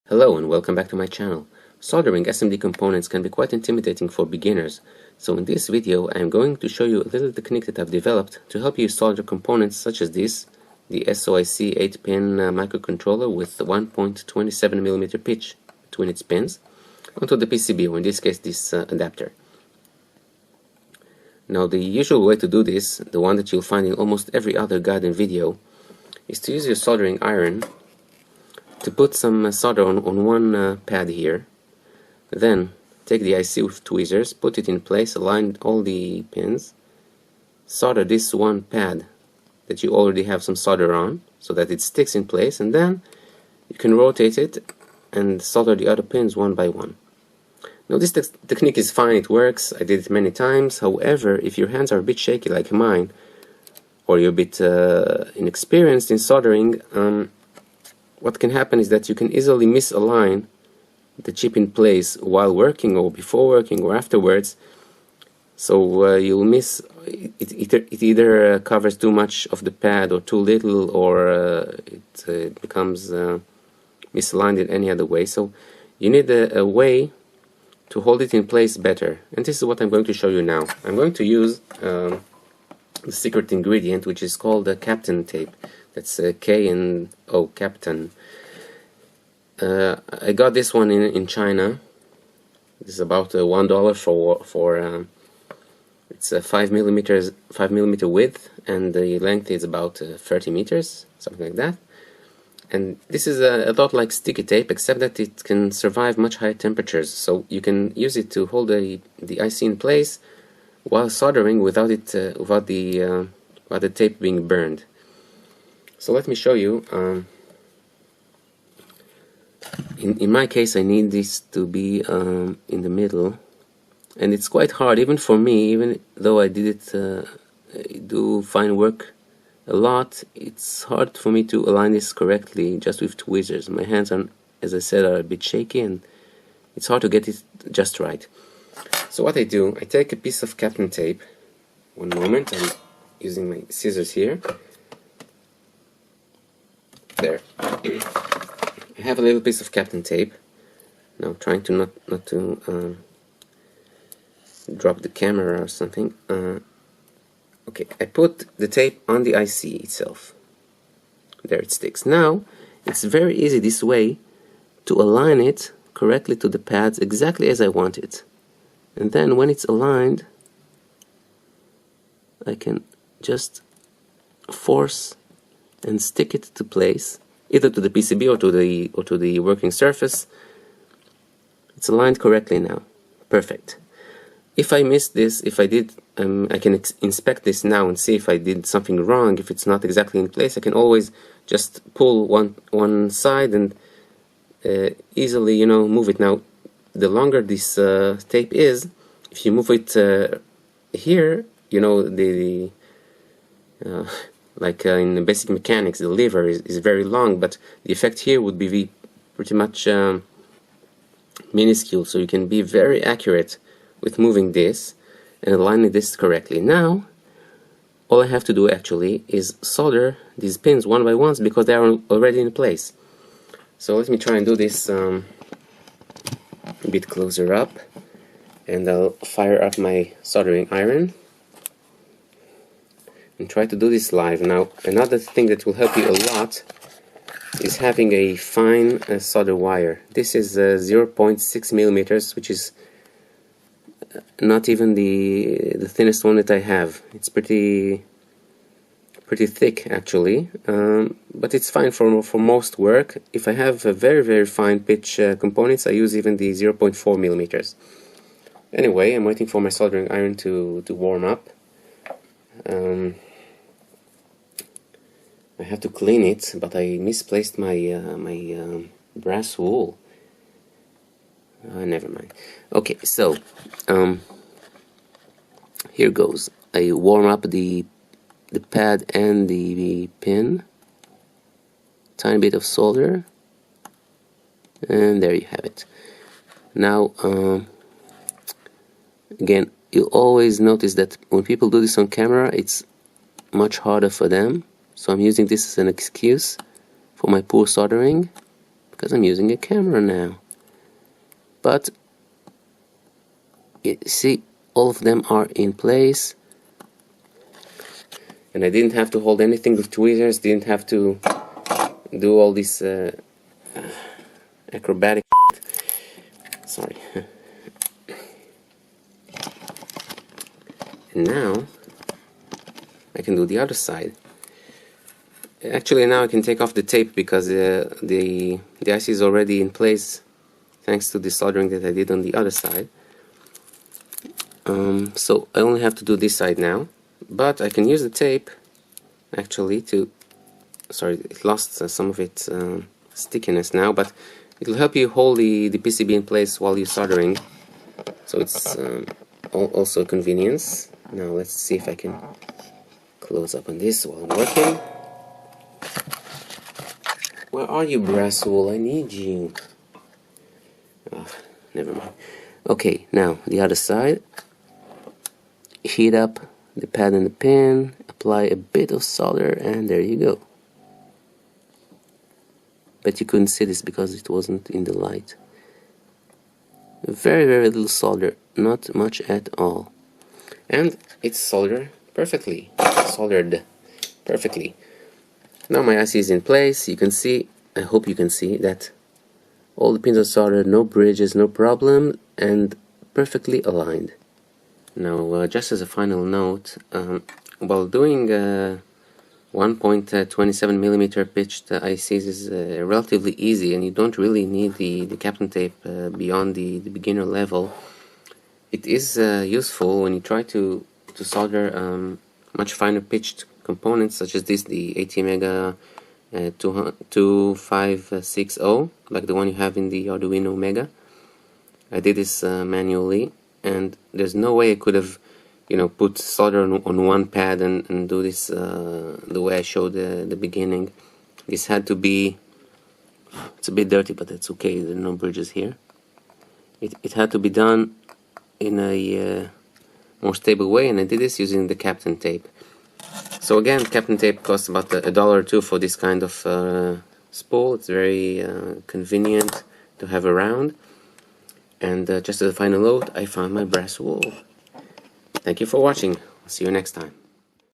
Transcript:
Hello and welcome back to my channel. Soldering SMD components can be quite intimidating for beginners, so in this video I am going to show you a little technique that I've developed to help you solder components such as this, the SOIC 8-pin microcontroller with 1.27mm pitch between its pins, onto the PCB, or in this case this adapter. Now the usual way to do this, the one that you'll find in almost every other guide and video, is to use your soldering iron to put some solder on one pad here. Then take the IC with tweezers, put it in place, align all the pins, solder this one pad that you already have some solder on so that it sticks in place, and then you can rotate it and solder the other pins one by one. Now this technique is fine, it works, I did it many times. However, if your hands are a bit shaky like mine, or you're a bit inexperienced in soldering, what can happen is that you can easily misalign the chip in place while working, or before working, or afterwards. So you'll miss it. It either covers too much of the pad or too little, or it becomes misaligned in any other way. So you need a way to hold it in place better, and this is what I'm going to show you now. I'm going to use the secret ingredient, which is called the Kapton tape. That's K-N-O, Kapton. I got this one in China. This is about $1 for it's a 5mm width, and the length is about 30 meters, something like that. And this is a lot like sticky tape, except that it can survive much higher temperatures. So you can use it to hold the IC in place while soldering without the tape being burned. So let me show you. In my case, I need this to be in the middle, and it's quite hard, even for me. Even though I do fine work a lot, it's hard for me to align this correctly just with tweezers. My hands are, as I said, are a bit shaky, and it's hard to get it just right. So what I do, I take a piece of Kapton tape. One moment, I'm using my scissors here. There. I have a little piece of Kapton tape. Now trying to not to drop the camera or something. Okay, I put the tape on the IC itself. There it sticks. Now it's very easy this way to align it correctly to the pads exactly as I want it. And then when it's aligned, I can just force and stick it to place, either to the PCB or to the working surface. It's aligned correctly now. Perfect. If I missed this, if I did, I can inspect this now and see if I did something wrong. If it's not exactly in place, I can always just pull one side and easily, move it. Now, the longer this tape is, if you move it here, like in basic mechanics, the lever is very long, but the effect here would be pretty much minuscule, so you can be very accurate with moving this and aligning this correctly. Now, all I have to do actually is solder these pins one by one because they are already in place. So let me try and do this a bit closer up, and I'll fire up my soldering iron and try to do this live. Now, another thing that will help you a lot is having a fine solder wire. This is 0.6mm, which is not even the thinnest one that I have. It's pretty thick actually, but it's fine for most work. If I have a very fine pitch components, I use even the 0.4mm. Anyway, I'm waiting for my soldering iron to warm up. I have to clean it, but I misplaced my brass wool. Never mind. Okay, so here goes. I warm up the pad and the pin. Tiny bit of solder, and there you have it. Now, again, you always notice that when people do this on camera, it's much harder for them. So I'm using this as an excuse for my poor soldering, because I'm using a camera now. But see, all of them are in place, and I didn't have to hold anything with tweezers, didn't have to do all this acrobatic sorry. And now I can do the other side. Actually, now I can take off the tape because the IC is already in place thanks to the soldering that I did on the other side. So I only have to do this side now, but I can use the tape actually to, sorry, it lost some of its stickiness now, but it will help you hold the PCB in place while you're soldering, so it's also a convenience. Now let's see if I can close up on this while I'm working. Where are you, brass wool? I need you. Oh, never mind. Okay, now the other side. Heat up the pad and the pin, apply a bit of solder, and there you go. But you couldn't see this because it wasn't in the light. Very, very little solder, not much at all. And it's soldered perfectly. Now my IC is in place. You can see, I hope you can see, that all the pins are soldered, no bridges, no problem, and perfectly aligned. Now, just as a final note, while doing 1.27mm pitched ICs is relatively easy, and you don't really need the Kapton tape beyond the beginner level. It is useful when you try to solder much finer pitched components such as this, the ATmega 2560, like the one you have in the Arduino Mega. I did this manually, and there's no way I could have, put solder on one pad and do this the way I showed the beginning. This had to be, it's a bit dirty, but it's okay, there are no bridges here. It had to be done in a more stable way, and I did this using the Kapton tape. So again, Kapton tape costs about $1 or $2 for this kind of spool. It's very convenient to have around. And just as a final note, I found my brass wool. Thank you for watching. I'll see you next time.